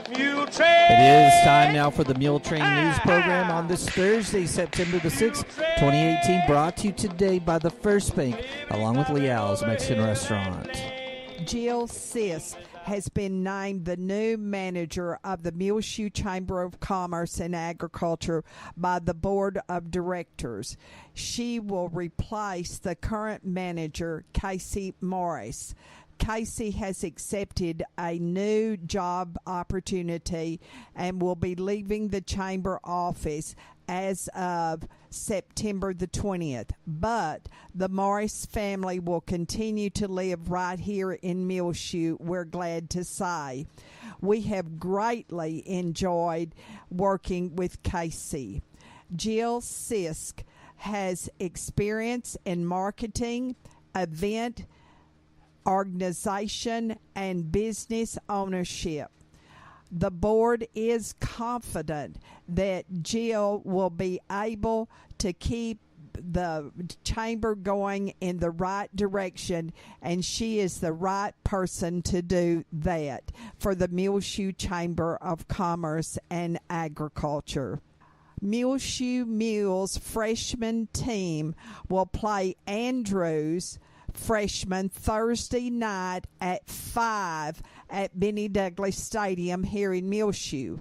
Muletrain! It is time now for the Muletrain News Program on this Thursday, September the 6th, 2018, brought to you today by the First Bank, along with Leal's Mexican Restaurant. Jill Sisk has been named the new manager of the Muleshoe Chamber of Commerce and Agriculture by the Board of Directors. She will replace the current manager, Casey Morris. Casey has accepted a new job opportunity and will be leaving the chamber office as of September the 20th. But the Morris family will continue to live right here in Muleshoe, we're glad to say. We have greatly enjoyed working with Casey. Jill Sisk has experience in marketing, event organization, and business ownership. The board is confident that Jill will be able to keep the chamber going in the right direction, and she is the right person to do that for the Muleshoe Chamber of Commerce and Agriculture. Muleshoe Mules freshman team will play Andrews freshman Thursday night at 5 at Benny Douglas Stadium here in Muleshoe.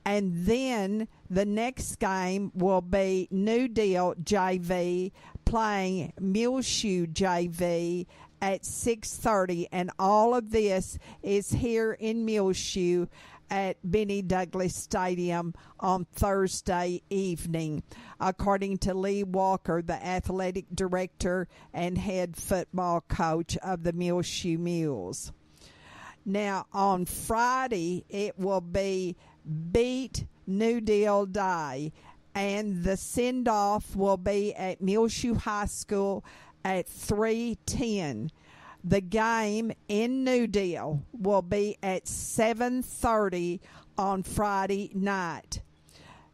And then the next game will be New Deal JV playing Muleshoe JV at 6:30. And all of this is here in Muleshoe at Benny Douglas Stadium on Thursday evening, according to Lee Walker, the athletic director and head football coach of the Muleshoe Mules. Now, on Friday, it will be Beat New Deal Day, and the send-off will be at Muleshoe High School at 3:10. The game in New Deal will be at 7:30 on Friday night.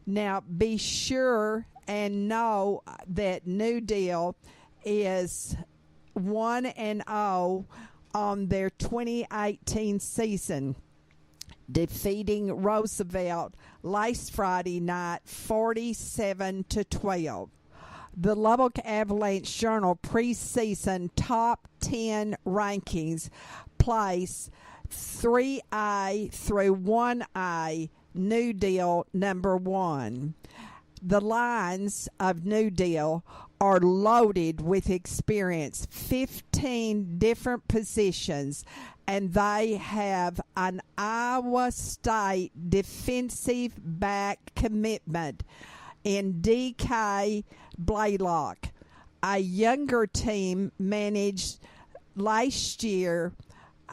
Now, be sure and know that New Deal is 1-0 on their 2018 season, defeating Roosevelt last Friday night 47-12. The Lubbock Avalanche Journal preseason top 10 rankings place 3A through 1A, New Deal number 1. The lines of New Deal are loaded with experience, 15 different positions, and they have an Iowa State defensive back commitment in D.K. Blaylock. A younger team managed last year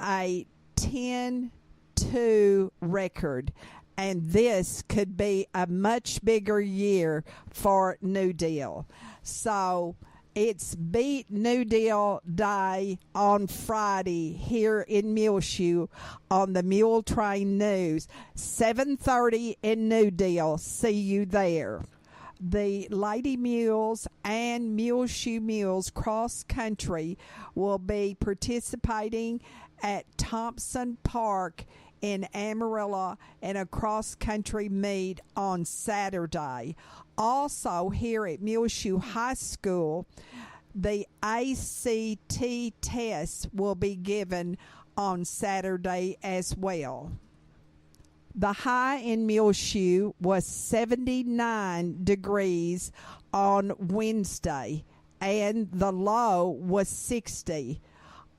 a 10-2 record, and this could be a much bigger year for New Deal. So it's Beat New Deal Day on Friday here in Muleshoe on the Muletrain News, 7:30 in New Deal. See you there. The Lady Mules and Muleshoe Mules cross country will be participating at Thompson Park in Amarillo in a cross-country meet on Saturday. Also here at Muleshoe High School, the ACT test will be given on Saturday as well. The high in Muleshoe was 79 degrees on Wednesday, and the low was 60.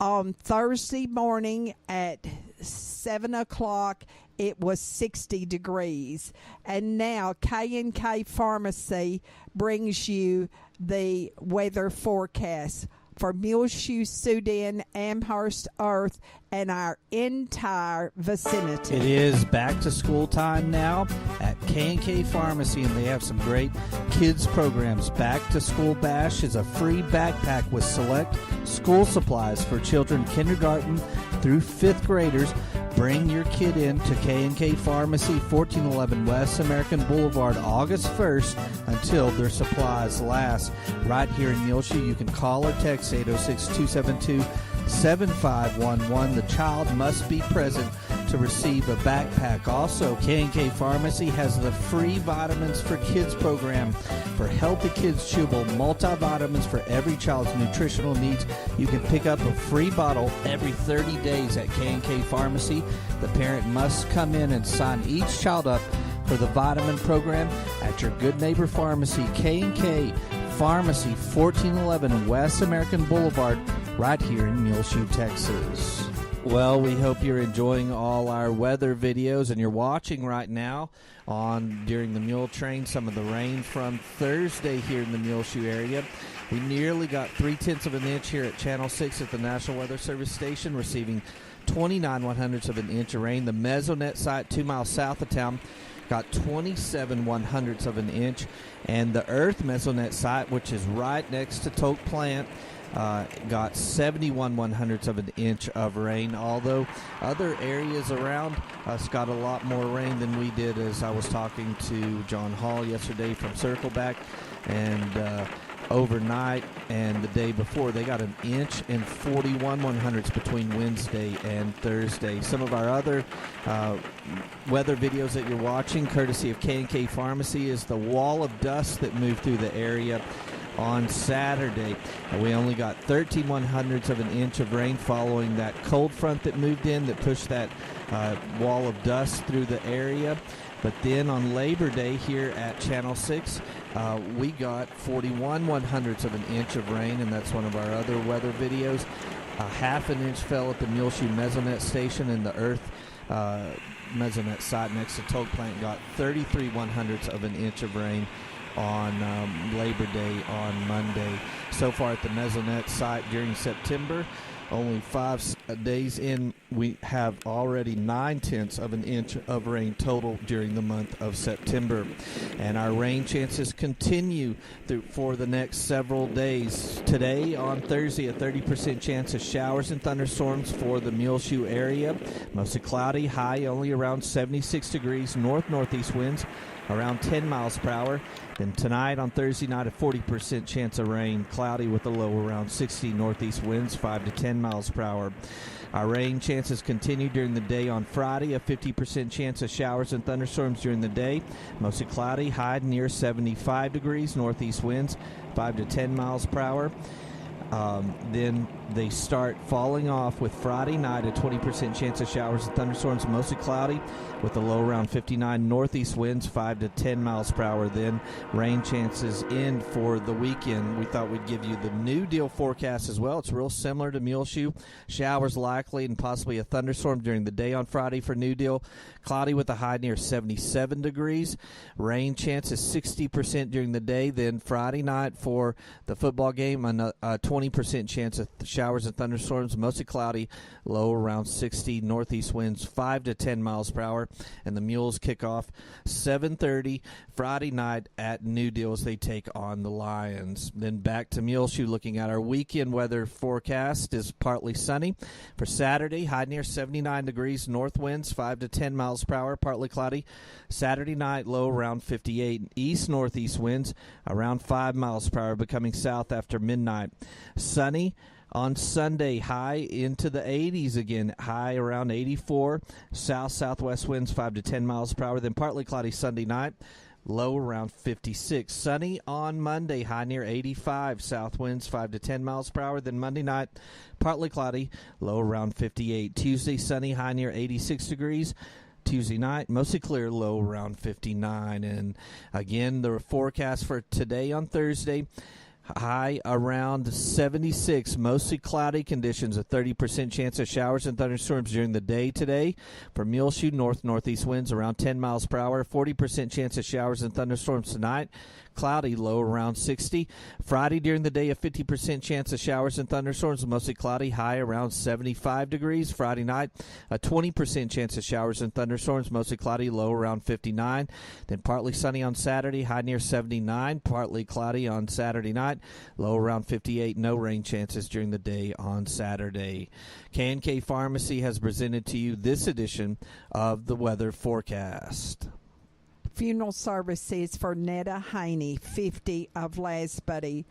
On Thursday morning at 7 o'clock, it was 60 degrees. And now K&K Pharmacy brings you the weather forecast for Muleshoe, Sudan, Amherst, Earth, and our entire vicinity. It is back to school time now at K&K Pharmacy, and they have some great kids programs. Back to School Bash is a free backpack with select school supplies for children kindergarten through 5th graders. Bring your kid in to K&K Pharmacy, 1411 West American Boulevard, August 1st until their supplies last. Right here in Muleshoe, you can call or text 806-272-7511. The child must be present to receive a backpack. Also, K&K Pharmacy has the free Vitamins for Kids program for Healthy Kids Chewable multivitamins for every child's nutritional needs. You can pick up a free bottle every 30 days at K&K Pharmacy. The parent must come in and sign each child up for the vitamin program at your good neighbor pharmacy, K&K Pharmacy, 1411 West American Boulevard, right here in Muleshoe, Texas. Well, we hope you're enjoying all our weather videos, and you're watching right now during the Muletrain some of the rain from Thursday here in the Muleshoe area. We nearly got 3/10 of an inch here at Channel 6 at the National Weather Service station, receiving 29/100ths of an inch of rain. The Mesonet site 2 miles south of town got 27/100ths of an inch, and the Earth Mesonet site, which is right next to Toke Plant, got 71/100ths of an inch of rain, although other areas around us got a lot more rain than we did. As I was talking to John Hall yesterday from Circleback, and overnight and the day before, they got 1 inch and 41/100ths between Wednesday and Thursday. Some of our other weather videos that you're watching, courtesy of K&K Pharmacy, is the wall of dust that moved through the area on Saturday. We only got 13/100ths of an inch of rain following that cold front that moved in that pushed that wall of dust through the area. But then on Labor Day here at Channel 6, we got 41/100ths of an inch of rain, and that's one of our other weather videos. 1/2 inch fell at the Muleshoe Mesonet station, and the Earth Mesonet site next to Toke Plant got 33/100ths of an inch of rain on Labor Day on Monday. So far at the Mesonet site during September, only 5 days in, we have already 9/10ths of an inch of rain total during the month of September. And our rain chances continue for the next several days. Today, on Thursday, a 30% chance of showers and thunderstorms for the Muleshoe area. Mostly cloudy, high only around 76 degrees, north-northeast winds around 10 miles per hour. Then tonight on Thursday night, a 40% chance of rain, cloudy with a low around 60, northeast winds 5 to 10 miles per hour. Our rain chances continue during the day on Friday, a 50% chance of showers and thunderstorms during the day, mostly cloudy, high near 75 degrees, northeast winds 5 to 10 miles per hour. Then they start falling off with Friday night, a 20% chance of showers and thunderstorms, mostly cloudy with a low around 59, northeast winds 5 to 10 miles per hour. Then rain chances end for the weekend. We thought we'd give you the New Deal forecast as well. It's real similar to Muleshoe. Showers likely and possibly a thunderstorm during the day on Friday for New Deal. Cloudy with a high near 77 degrees. Rain chances 60% during the day. Then Friday night for the football game, a 20% chance of showers and thunderstorms, mostly cloudy, low around 60, northeast winds 5 to 10 miles per hour. And the Mules kick off 7:30 Friday night at New Deal as they take on the Lions. Then back to Muleshoe, looking at our weekend weather forecast is partly sunny. For Saturday, high near 79 degrees, north winds 5 to 10 miles per hour, partly cloudy. Saturday night, low around 58, east-northeast winds around 5 miles per hour, becoming south after midnight. Sunny. On Sunday, high into the 80s again, high around 84, south-southwest winds 5 to 10 miles per hour. Then partly cloudy Sunday night, low around 56. Sunny on Monday, high near 85, south winds 5 to 10 miles per hour. Then Monday night, partly cloudy, low around 58. Tuesday, sunny, high near 86 degrees. Tuesday night, mostly clear, low around 59. And again, the forecast for today on Thursday, high around 76, mostly cloudy conditions, a 30% chance of showers and thunderstorms during the day today. For Muleshoe, north-northeast winds around 10 miles per hour, 40% chance of showers and thunderstorms tonight. cloudy, low around 60. Friday during the day, a 50% chance of showers and thunderstorms, mostly cloudy, high around 75 degrees. Friday night, a 20% chance of showers and thunderstorms, mostly cloudy, low around 59. Then partly sunny on Saturday, high near 79. Partly cloudy on Saturday night, low around 58. No rain chances during the day on Saturday. K&K Pharmacy has presented to you this edition of the weather forecast. Funeral services for Netta Haney, 50, of Lasbury,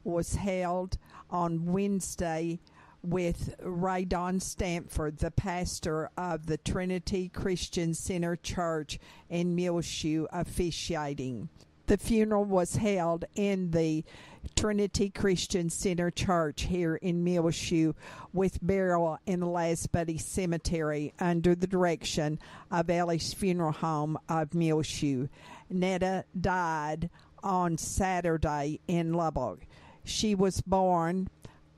was held on Wednesday with Ray Don Stanford, the pastor of the Trinity Christian Center Church in Muleshoe, officiating. The funeral was held in the Trinity Christian Center Church here in Muleshoe, with burial in the Lasbury Cemetery under the direction of Ellie's Funeral Home of Muleshoe. Netta died on Saturday in Lubbock. She was born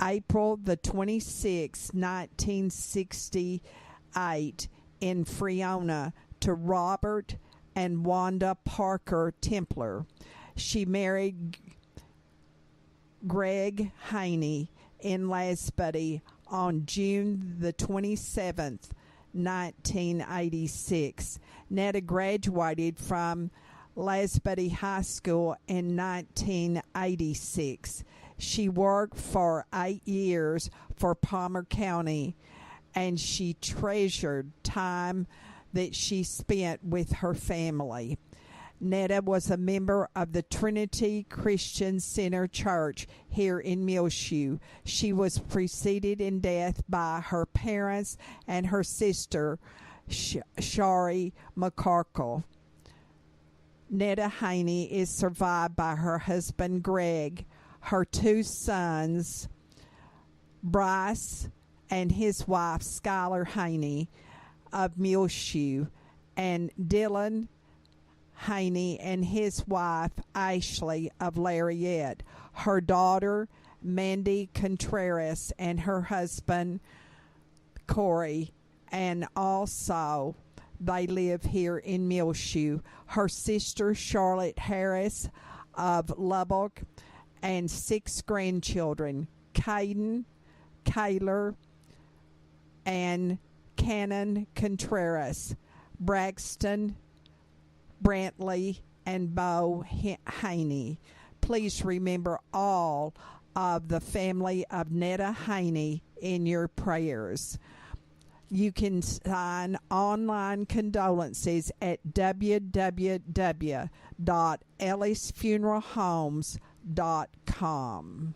April the 26th, 1968, in Freona to Robert and Wanda Parker Templer. She married Greg Haney in Lasbury on June the 27th, 1986. Netta graduated from Lasbury High School in 1986. She worked for 8 years for Palmer County, and she treasured time that she spent with her family. Netta was a member of the Trinity Christian Center Church here in Muleshoe. She was preceded in death by her parents and her sister, Shari McCarkle. Netta Haney is survived by her husband, Greg, her 2 sons, Bryce and his wife, Skylar Haney, of Muleshoe, and Dylan Haney and his wife, Ashley, of Lariette, her daughter, Mandy Contreras, and her husband, Corey, and also they live here in Muleshoe. Her sister, Charlotte Harris, of Lubbock, and 6 grandchildren, Caden, Kaylor, and Cannon Contreras, Braxton, Brantley, and Bo Haney. Please remember all of the family of Netta Haney in your prayers. You can sign online condolences at www.ellisfuneralhomes.com.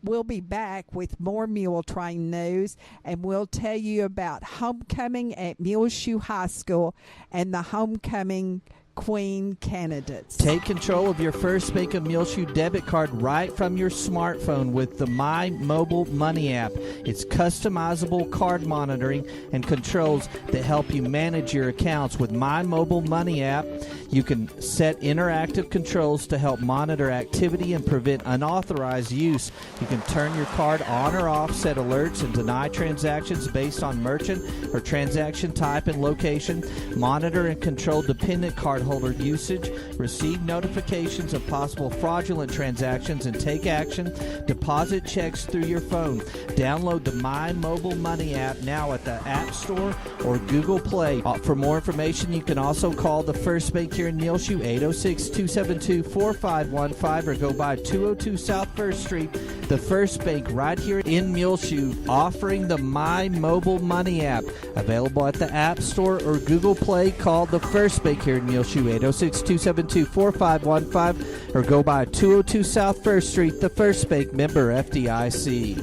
We'll be back with more Muletrain news, and we'll tell you about homecoming at Muleshoe High School and the homecoming Queen candidates. Take control of your First Bank of Muleshoe debit card right from your smartphone with the My Mobile Money app. It's customizable card monitoring and controls that help you manage your accounts. With My Mobile Money app, you can set interactive controls to help monitor activity and prevent unauthorized use. You can turn your card on or off, set alerts, and deny transactions based on merchant or transaction type and location, monitor and control dependent cardholder usage, receive notifications of possible fraudulent transactions, and take action. Deposit checks through your phone. Download the My Mobile Money app now at the App Store or Google Play. For more information, you can also call the First Bank here in Muleshoe, 806-272-4515, or go by 202 South First Street. The First Bank right here in Muleshoe, offering the My Mobile Money app. Available at the App Store or Google Play. Call the First Bank here in Muleshoe, 806-272-4515, or go by 202 South First Street. The First Bank, member FDIC.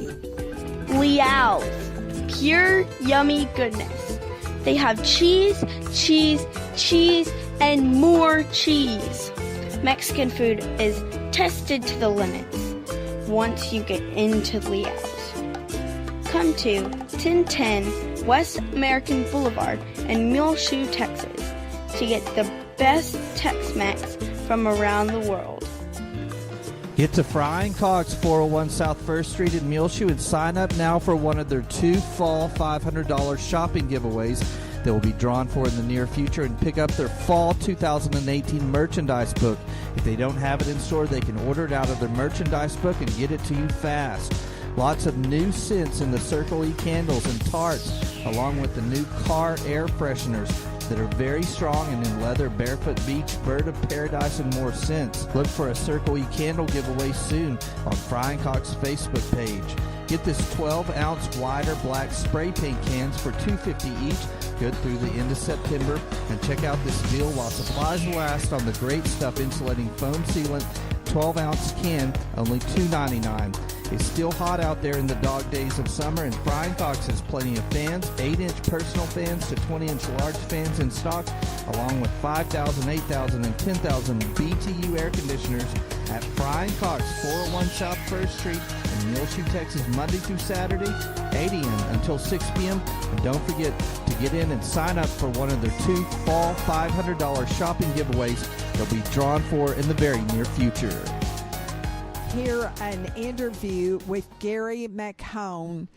Liao's, pure yummy goodness. They have cheese, cheese, cheese, and more cheese. Mexican food is tested to the limits once you get into Liao's. Come to 1010 West American Boulevard in Muleshoe, Texas, to get the best Tex-Mex from around the world. Get to Frying Cogs, 401 South First Street in Muleshoe, and sign up now for one of their 2 fall $500 shopping giveaways. They will be drawn for in the near future and pick up their fall 2018 merchandise book. If they don't have it in store, they can order it out of their merchandise book and get it to you fast. Lots of new scents in the Circle E candles and tarts, along with the new car air fresheners that are very strong and in leather, barefoot beach, bird of paradise, and more scents. Look for a Circle E candle giveaway soon on Frying Cock's Facebook page. Get this 12-ounce wider black spray paint cans for $2.50 each, good through the end of September. And check out this deal while supplies last on the Great Stuff insulating foam sealant 12-ounce can, only $2.99. It's still hot out there in the dog days of summer, and Frying Fox has plenty of fans, 8-inch personal fans to 20-inch large fans in stock, along with 5,000, 8,000, and 10,000 BTU air conditioners at Frying Cox, 401 South 1st Street in Muleshoe, Texas, Monday through Saturday, 8 a.m. until 6 p.m. And don't forget to get in and sign up for one of their 2 fall $500 shopping giveaways they'll be drawn for in the very near future. Hear an interview with Gary McHone,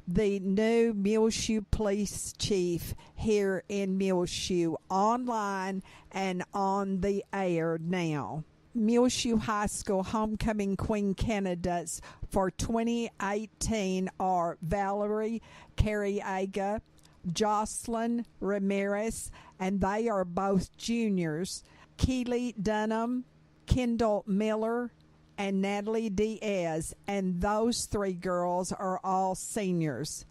the new Muleshoe Police Chief here in Muleshoe, online and on the air now. Muleshoe High School Homecoming Queen candidates for 2018 are Valerie Carriaga, Jocelyn Ramirez, and they are both juniors, Keely Dunham, Kendall Miller, and Natalie Diaz, and those 3 girls are all seniors.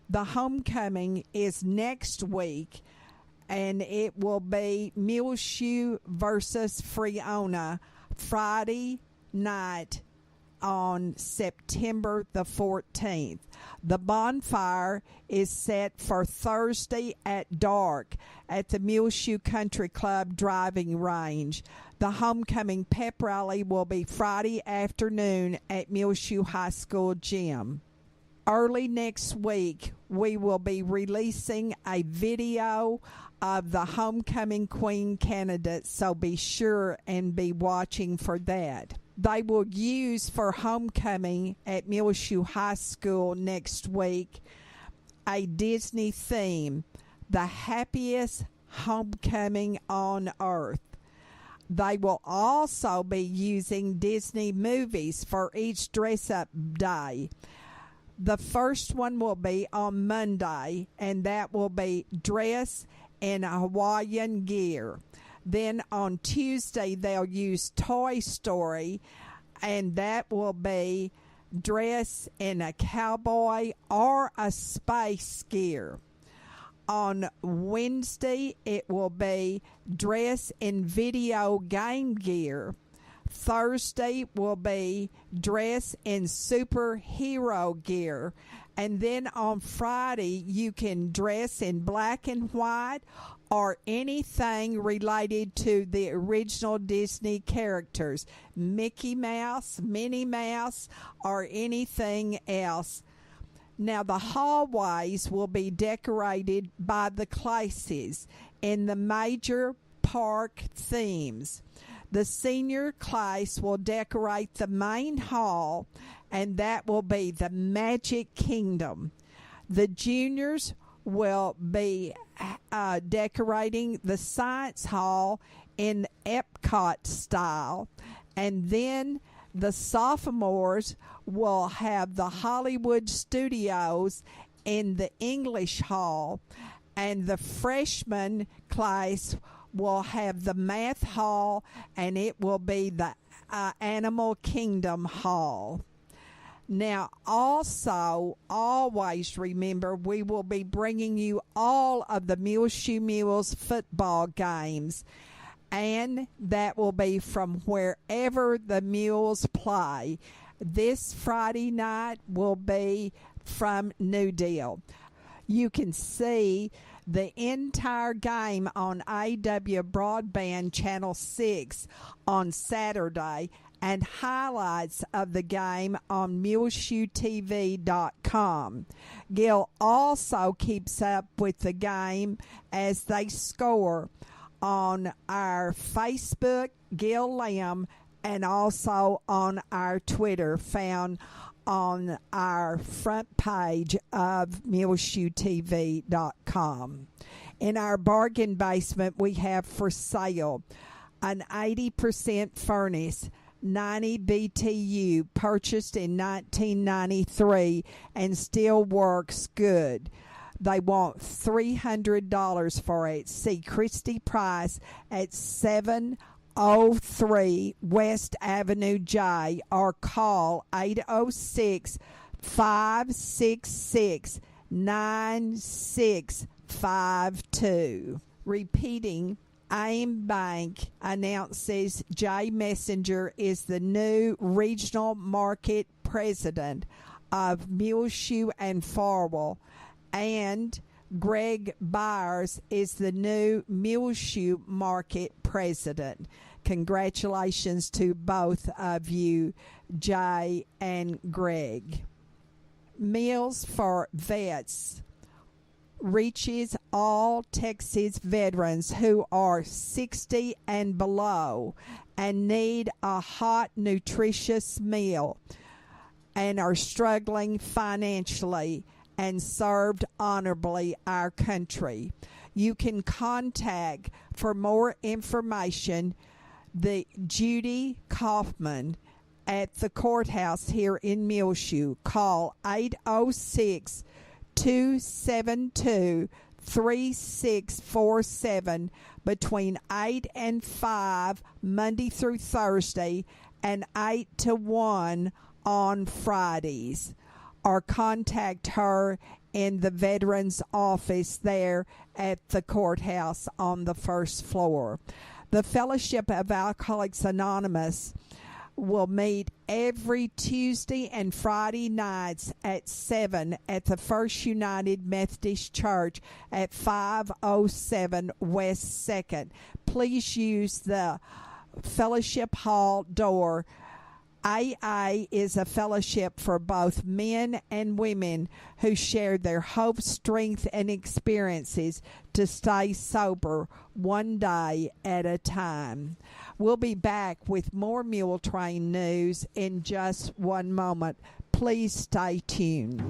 The homecoming is next week, and it will be Muleshoe versus Freona Friday night on September the 14th. The bonfire is set for Thursday at dark at the Muleshoe Country Club driving range. The homecoming pep rally will be Friday afternoon at Muleshoe High School gym. Early next week, we will be releasing a video of the homecoming queen candidates, so be sure and be watching for that. They will use for homecoming at Muleshoe High School next week a Disney theme, the happiest homecoming on earth. They will also be using Disney movies for each dress-up day. The first one will be on Monday, and that will be dress in Hawaiian gear. Then on Tuesday, they'll use Toy Story, and that will be dress in a cowboy or a space gear. On Wednesday, it will be dress in video game gear. Thursday will be dress in superhero gear. And then on Friday, you can dress in black and white or anything related to the original Disney characters, Mickey Mouse, Minnie Mouse, or anything else. Now, the hallways will be decorated by the classes in the major park themes. The senior class will decorate the main hall, and that will be the Magic Kingdom. The juniors will be decorating the Science Hall in Epcot style, and then the sophomores will have the Hollywood Studios in the English Hall, and the freshman class will have the Math Hall, and it will be the Animal Kingdom Hall. Now, also, always remember, we will be bringing you all of the Muleshoe Mules football games, and that will be from wherever the Mules play. This Friday night will be from New Deal. You can see the entire game on AW Broadband Channel 6 on Saturday, and highlights of the game on MuleshoeTV.com. Gil also keeps up with the game as they score on our Facebook, Gil Lamb, and also on our Twitter, found on our front page of MuleshoeTV.com. In our bargain basement, we have for sale an 80% furnace, 90 BTU, purchased in 1993 and still works good. They want $300 for it. See Christy Price at 703 West Avenue J or call 806-566-9652. Repeating, AIM Bank announces Jay Messenger is the new regional market president of Muleshoe and Farwell, and Greg Byers is the new Muleshoe market president. Congratulations to both of you, Jay and Greg. Meals for Vets reaches all Texas veterans who are 60 and below and need a hot, nutritious meal and are struggling financially and served honorably our country. You can contact for more information the Judy Kaufman at the courthouse here in Muleshoe. Call 806-272-3647 between 8 and 5 Monday through Thursday and 8 to 1 on Fridays. Or contact her in the Veterans Office there at the courthouse on the first floor. The Fellowship of Alcoholics Anonymous will meet every Tuesday and Friday nights at 7 at the First United Methodist Church at 507 West 2nd. Please use the Fellowship Hall door. AA is a fellowship for both men and women who share their hope, strength, and experiences to stay sober one day at a time. We'll be back with more Muletrain news in just one moment. Please stay tuned.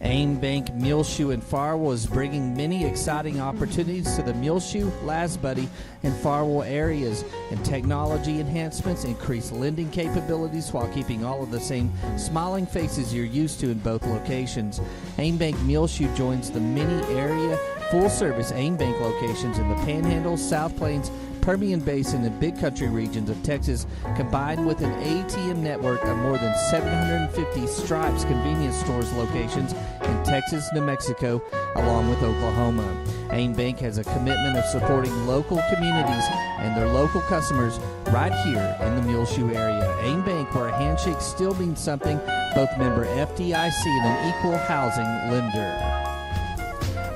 AIM Bank Muleshoe and Farwell is bringing many exciting opportunities to the Muleshoe, Lasbuddy, and Farwell areas, and technology enhancements increase lending capabilities while keeping all of the same smiling faces you're used to in both locations. AIM Bank Muleshoe joins the many area full-service AIM Bank locations in the Panhandle, South Plains, Permian Basin, and Big Country regions of Texas, combined with an ATM network of more than 750 Stripes convenience stores locations in Texas, New Mexico, along with Oklahoma. AIM Bank has a commitment of supporting local communities and their local customers right here in the Muleshoe area. AIM Bank, where a handshake still means something, both member FDIC and an equal housing lender.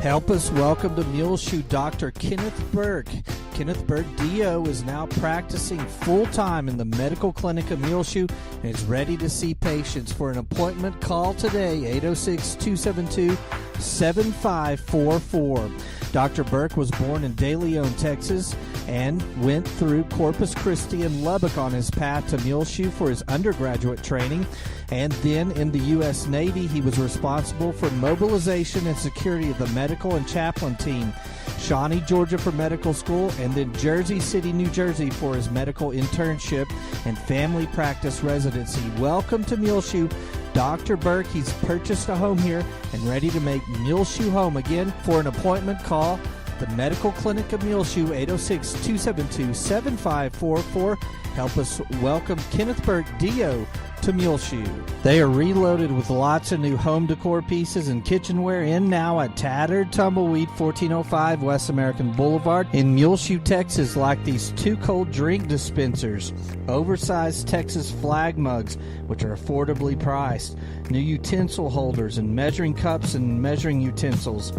Help us welcome to Muleshoe Dr. Kenneth Burke. Kenneth Burke, DO, is now practicing full-time in the medical clinic of Muleshoe and is ready to see patients. For an appointment, call today, 806-272-7544. Dr. Burke was born in De Leon, Texas, and went through Corpus Christi and Lubbock on his path to Muleshoe for his undergraduate training. And then in the U.S. Navy, he was responsible for mobilization and security of the medical and chaplain team. Shawnee, Georgia for medical school, and then Jersey City, New Jersey for his medical internship and family practice residency. Welcome to Muleshoe, Dr. Burke. He's purchased a home here and ready to make Muleshoe home again. For an appointment, call the Medical Clinic of Muleshoe, 806-272-7544. Help us welcome Kenneth Burke, DO, to Muleshoe. They are reloaded with lots of new home decor pieces and kitchenware in now at Tattered Tumbleweed, 1405 West American Boulevard in Muleshoe, Texas, like these two cold drink dispensers, oversized Texas flag mugs, which are affordably priced, new utensil holders and measuring cups and measuring utensils.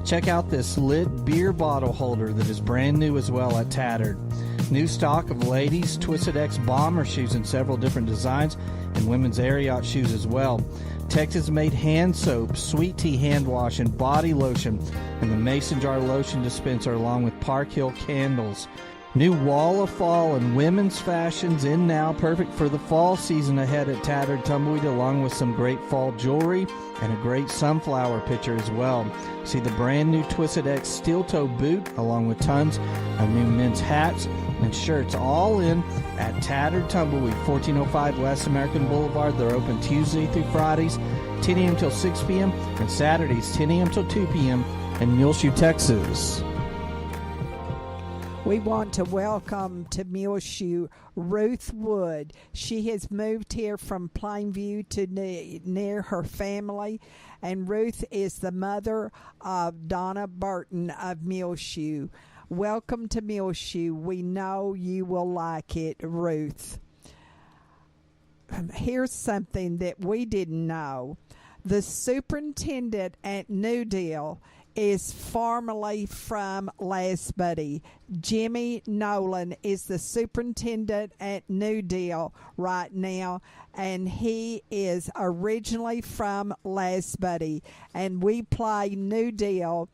Check out this lit beer bottle holder that is brand new as well at Tattered. New stock of ladies' Twisted X bomber shoes in several different designs, and women's Ariat shoes as well. Texas-made hand soap, sweet tea hand wash, and body lotion, and the mason jar lotion dispenser along with Park Hill candles. New wall of fall and women's fashions in now, perfect for the fall season ahead at Tattered Tumbleweed, along with some great fall jewelry and a great sunflower picture as well. See the brand new Twisted X steel toe boot, along with tons of new men's hats and shirts, all in at Tattered Tumbleweed, 1405 West American Boulevard. They're open Tuesday through Fridays, 10 a.m. till 6 p.m., and Saturdays, 10 a.m. till 2 p.m. in Muleshoe, Texas. We want to welcome to Muleshoe Ruth Wood. She has moved here from Plainview to near her family, and Ruth is the mother of Donna Burton of Muleshoe. Welcome to Muleshoe. We know you will like it, Ruth. Here's something that we didn't know. The superintendent at New Deal is formerly from Lasbury. Jimmy Nolan is the superintendent at New Deal right now, and he is originally from Lasbury. And we play New Deal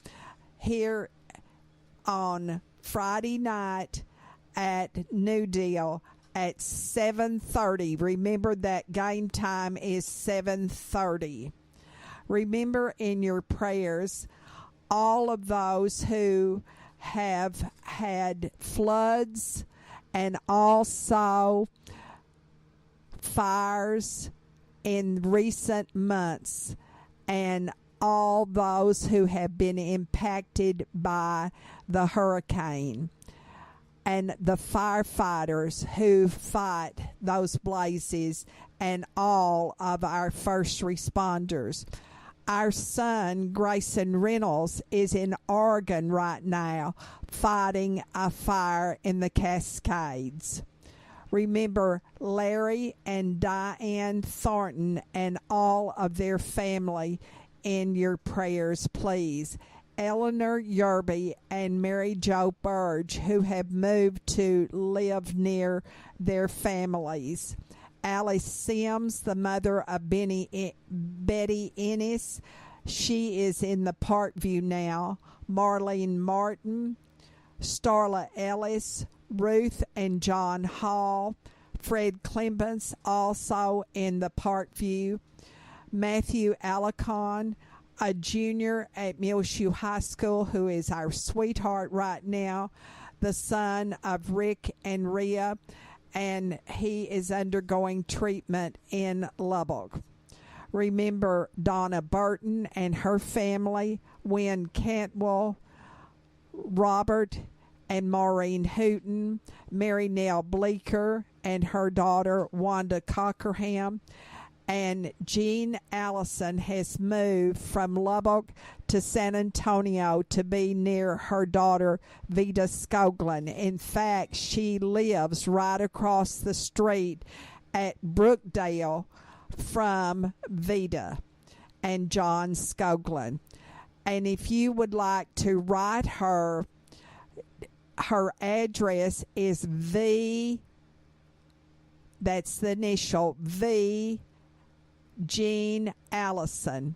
here on Friday night at New Deal at 7:30. Remember that game time is 7:30. Remember in your prayers all of those who have had floods and also fires in recent months, and all those who have been impacted by the hurricane, and the firefighters who fight those blazes, and all of our first responders. Our son, Grayson Reynolds, is in Oregon right now fighting a fire in the Cascades. Remember Larry and Diane Thornton and all of their family in your prayers, please. Eleanor Yerby and Mary Jo Burge, who have moved to live near their families. Alice Sims, the mother of Betty Ennis, she is in the Parkview now. Marlene Martin, Starla Ellis, Ruth and John Hall, Fred Clemens, also in the Parkview. Matthew Alicon, a junior at Muleshoe High School, who is our sweetheart right now, the son of Rick and Rhea, and he is undergoing treatment in Lubbock. Remember Donna Burton and her family, Wynn Cantwell, Robert and Maureen Hooten, Mary Nell Bleeker and her daughter Wanda Cockerham, and Jean Allison has moved from Lubbock to San Antonio to be near her daughter Vita Skoglund. In fact, she lives right across the street at Brookdale from Vita and John Skoglund. And if you would like to write her address is V, that's the initial, V Jean Allison,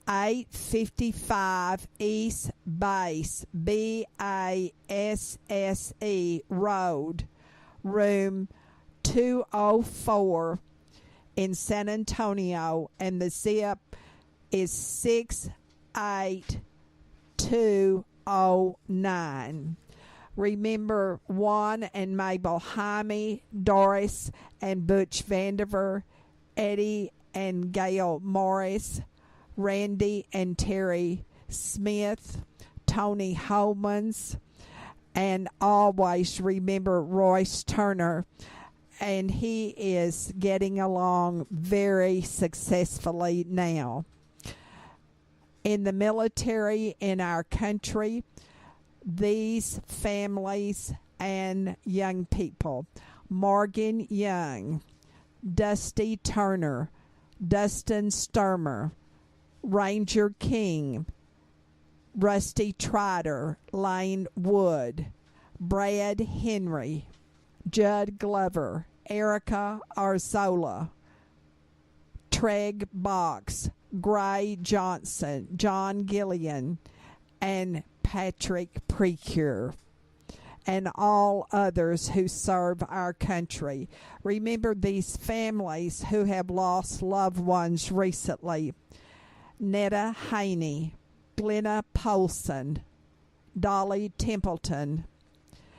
855 East Base, BASSE Road, room 204 in San Antonio, and the zip is 68209. Remember Juan and Mabel Jaime, Doris and Butch Vandiver, Eddie and Gail Morris, Randy and Terry Smith, Tony Holmans, and always remember Royce Turner, and he is getting along very successfully now. In the military in our country, these families and young people: Morgan Young, Dusty Turner, Dustin Sturmer, Ranger King, Rusty Trotter, Lane Wood, Brad Henry, Judd Glover, Erica Arzola, Treg Box, Gray Johnson, John Gillian, and Patrick Precure. and all others who serve our country. Remember these families who have lost loved ones recently. Netta Haney, Glenna Polson, Dolly Templeton,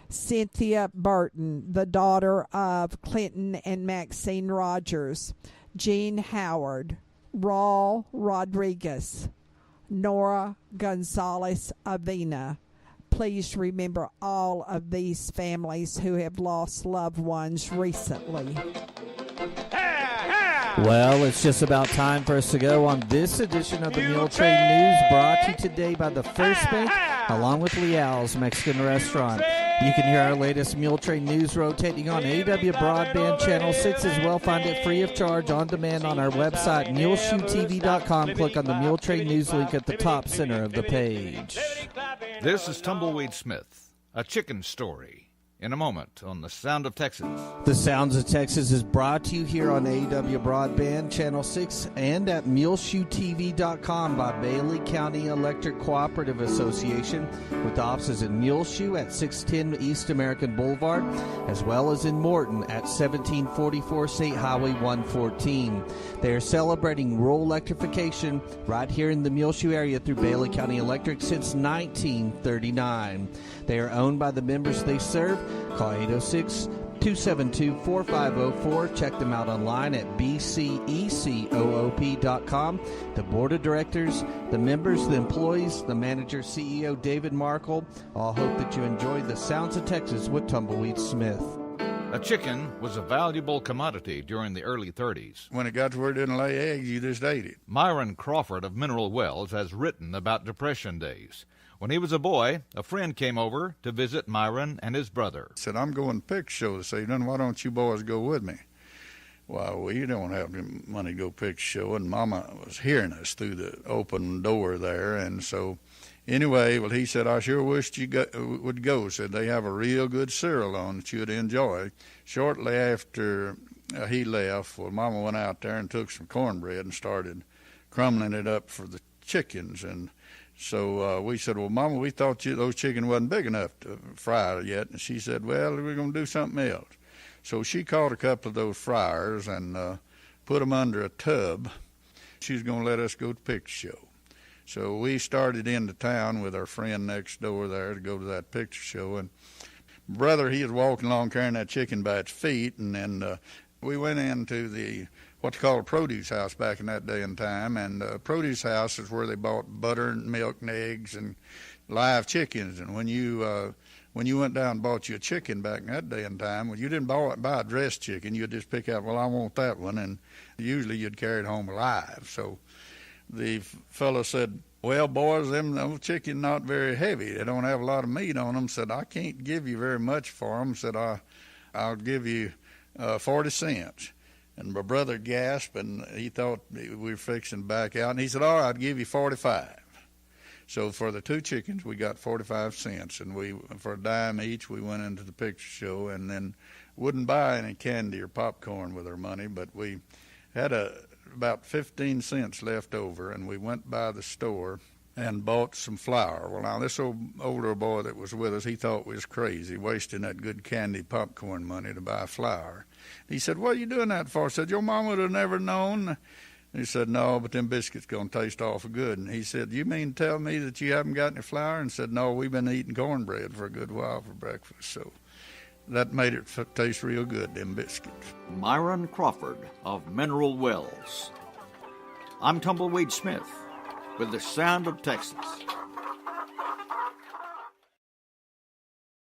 Cynthia Burton, the daughter of Clinton and Maxine Rogers, Jean Howard, Raul Rodriguez, Nora Gonzalez Avena. Please remember all of these families who have lost loved ones recently. Well, it's just about time for us to go on this edition of the Muletrain News, brought to you today by the First Bank, along with Leal's Mexican Restaurant. You can hear our latest Muletrain News rotating on AW Broadband Channel 6 as well. Find it free of charge on demand on our website, muleshoetv.com. Click on the Muletrain News link at the top center of the page. This is Tumbleweed Smith, a chicken story. In a moment on The Sound of Texas. The Sounds of Texas is brought to you here on AW Broadband Channel 6 and at muleshoetv.com by Bailey County Electric Cooperative Association, with offices in Muleshoe at 610 East American Boulevard, as well as in Morton at 1744 State Highway 114. They are celebrating rural electrification right here in the Muleshoe area through Bailey County Electric since 1939. They are owned by the members they serve. Call 806-272-4504. Check them out online at bcecoop.com. The board of directors, the members, the employees, the manager, CEO David Markle, all hope that you enjoy the Sounds of Texas with Tumbleweed Smith. A chicken was a valuable commodity during the early 30s. When it got to where it didn't lay eggs, you just ate it. Myron Crawford of Mineral Wells has written about Depression days. When he was a boy, a friend came over to visit Myron and his brother. Said, I'm going to picture show this evening. Why don't you boys go with me? Well, we don't have any money to go picture show, and Mama was hearing us through the open door there. And so, anyway, well, he said, I sure wished you would go. Said, they have a real good cereal on that you'd enjoy. Shortly after he left, well, Mama went out there and took some cornbread and started crumbling it up for the chickens. And so we said, well, Mama, we thought those chickens wasn't big enough to fry yet. And she said, well, we're going to do something else. So she caught a couple of those fryers and put them under a tub. She was going to let us go to picture show. So we started into town with our friend next door there to go to that picture show. And brother, he was walking along carrying that chicken by its feet. And then we went into the what they call a produce house back in that day and time. And produce house is where they bought butter and milk and eggs and live chickens. And when you went down and bought you a chicken back in that day and time, well, you didn't buy a dressed chicken. You'd just pick out, well, I want that one. And usually you'd carry it home alive. So the fellow said, well, boys, them chicken not very heavy. They don't have a lot of meat on them. Said, I can't give you very much for them. Said, I'll give you 40 cents. And my brother gasped, and he thought we were fixing to back out. And he said, all right, I'll give you 45. So for the two chickens, we got 45 cents. And for a dime each, we went into the picture show and then wouldn't buy any candy or popcorn with our money. But we had about 15 cents left over, and we went by the store and bought some flour. Well, now, this older boy that was with us, he thought we was crazy, wasting that good candy popcorn money to buy flour. He said, what are you doing that for? I said, your mom would have never known. He said, no, but them biscuits going to taste awful good. And he said, you mean to tell me that you haven't got any flour? And said, no, we've been eating cornbread for a good while for breakfast. So that made it taste real good, them biscuits. Myron Crawford of Mineral Wells. I'm Tumbleweed Smith with the Sound of Texas.